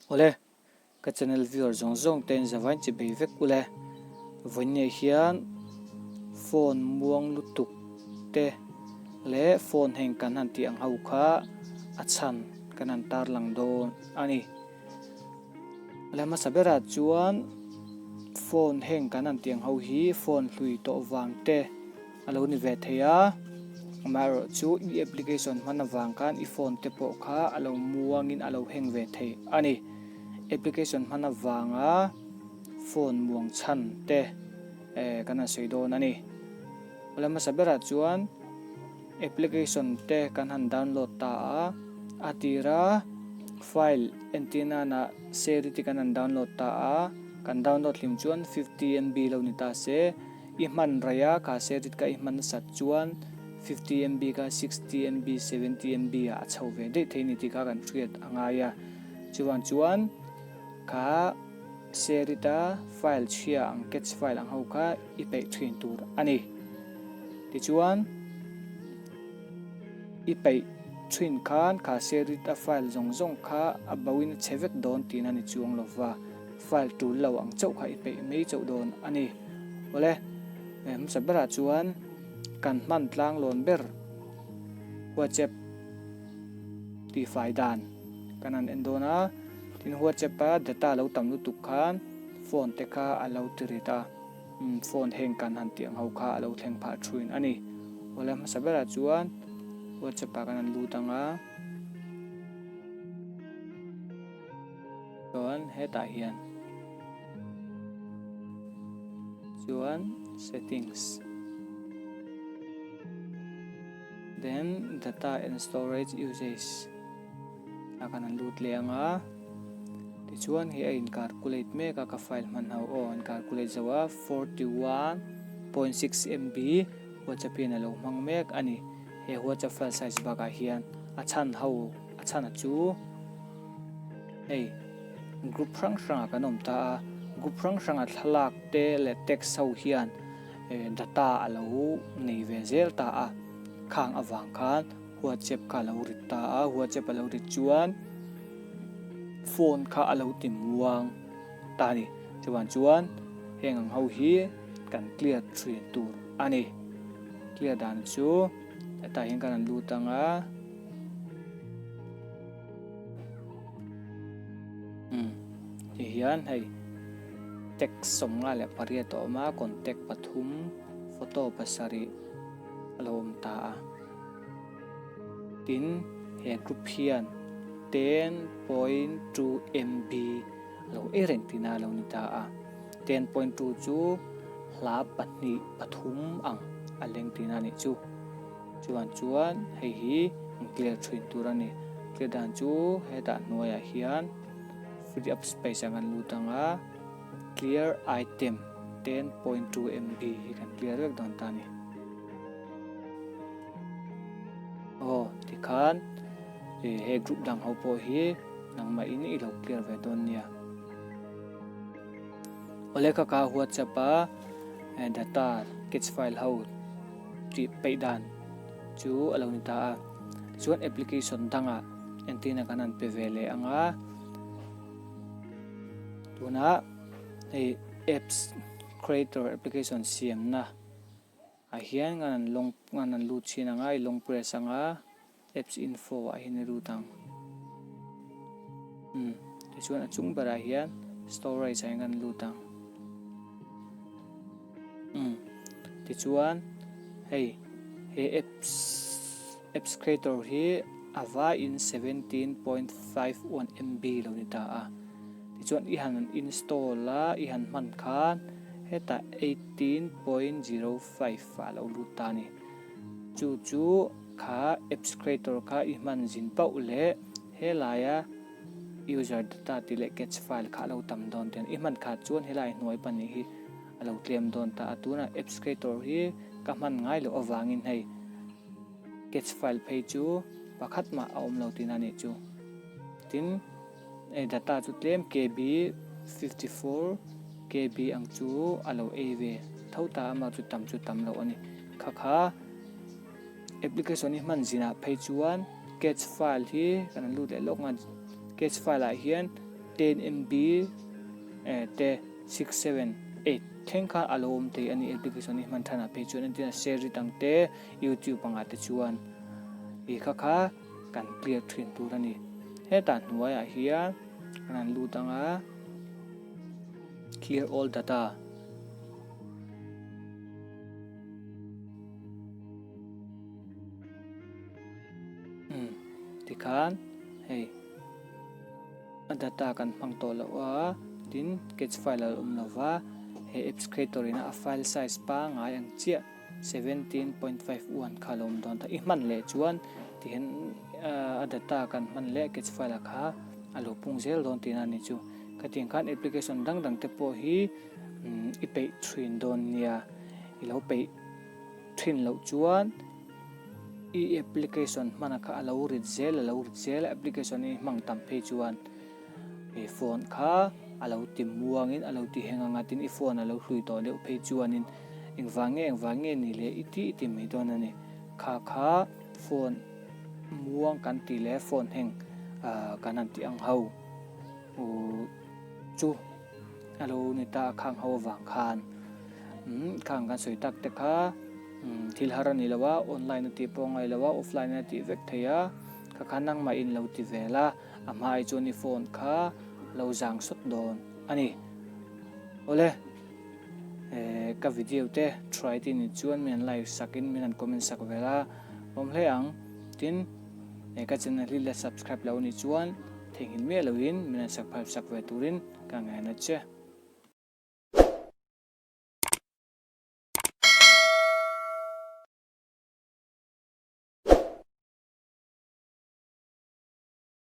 ole ka channel viewer zong ten zawain chi bei vek ule vonne hian phone muang lutuk te le phone heng kan han ti ang hau kha achhan kan an tar lang don ani le ma sabera chuan phone heng kan an tiang hau hi phone hlui to wang te alo ni ve theya maro chu i application man awang kan I phone te po kha alo muangin alo heng ve thei ani application man awanga phone muang chan te kana seidon ani wala ma sabera chuan application te kan han download ta atira file antenna na seri ti kan download ta kan download lim chuan 50 MB lo ni ta se I man raya ka seri ka I man sat chuan 50 MB ka 60 MB 70 MB a chho ve de theini ti ka kan create angaya chuan ka seri ta file chia ang catch file ang ho kha I pe thin tur ani ti chuan I pe thin khan ka seri ta file zong kha abawin chevek don tin ani chuang lova file tu lo ang chau kha I pe mei chau don ani ole em sabara chuan kan man tlang lon ber WhatsApp ti fai dan kanan endona tin WhatsApp pa data lo tam lu tuk khan phone te kha alo tirita phone heng kan han tiang ho kha alo thleng pha thuin ani ole ma sabara chuan WhatsApp pa kan lu tanga chuan heta hian chuan settings then data and storage usage akan lut le anga ti chuan hi a in calculate me ka file man hau on calculate zawa 41.6 MB WhatsApp in alo mang mek ani he WhatsApp file size ba ka hian achhan chu hey group rang kanom ta group rang thalak te le text ho hian data alo nei ve zel ta khang awang khan WhatsApp ka lo rit ta WhatsApp alo rit chuan phone kha alo tim muang ta ni chuan heng ang ho hi kan clear thin tur ani clear dan chu ta heng kan lu tanga hian hei text somnga le paria to ma contact pathum photo pasari alom ta tin he group hian 10.2 MB lo ereng tina lo ni ta 10.2 chu hla patni pathum ang aleng tina ni chuan hei hi clear thin turani clear dan chu he da noya hian free up space angan lutanga clear item 10.2 MB kan clear vek don tani tikhan he group dang ho po hi nang ma ini ilo clear ve don nia ole ka WhatsApp pa data catch file ho ti pe dan chu alo ni ta chuan application danga antenna kanan pe vele anga tuna apps creator application siam na hian nganan lu china nga long press anga apps info hin rutang ti chuan achung bara hian storage ngan lutang ti chuan he apps creator hi ava in 17.51 MB lo ni ta ti chuan I han install la I han man khan heta 18.05 lo lutani chu kha apps creator kha I man jin pau le helaya user data ti le catch file kha lo tam don ten I man kha chuan helai noi pani hi alo claim don ta atuna apps creator hi ka man ngai lo awangin hei catch file phei chu pakhat ma aum lo tinani chu tin data chu claim KB 54 KB ang chu alo AV thota ma chu tam lo ani kha application ni man zina phei chuan catch file hi kan lu le lok nga catch file a hian 10 MB te 678 thengkha alom te ani application ni man thana pe chuan tin share ri tang te YouTube anga te chuan e kha kan clear thin tur ani he ta hnuaiah hian ran lu tanga clear all data tikhan hey data kan phang to lawa tin catch file lawa he apps creator ina a file size pa ngai ang chia 17.51 khalom don ta i man le chuan ti hen data kan man le catch file kha alo pung zel don tin ani chu kating khan application dang dang te po hi i pe thin don nia i lo pe thin lo chuan i application manaka alo rit zel application ni mang tam phe chuan e phone kha alo tim muangin alo ti henganga tin i phone alo hlui to le phe chuanin engwange ni le iti mi don ani kha phone muang kan ti le phone heng kanan ti ang hau chu alo ni ta khang ho wang khan khang kan soi tak te kha thil harani lawa online ti pongai lawa offline ti vek theya kha khanang ma in lo ti vela amai choni phone kha lo jang sut don ani ole ka video te try tin chuan men live sakin men comment sak vela om hle ang tin ka channel hi la subscribe lo ni chuan thengin me loin men sak phal sak ve turin ka ngai na che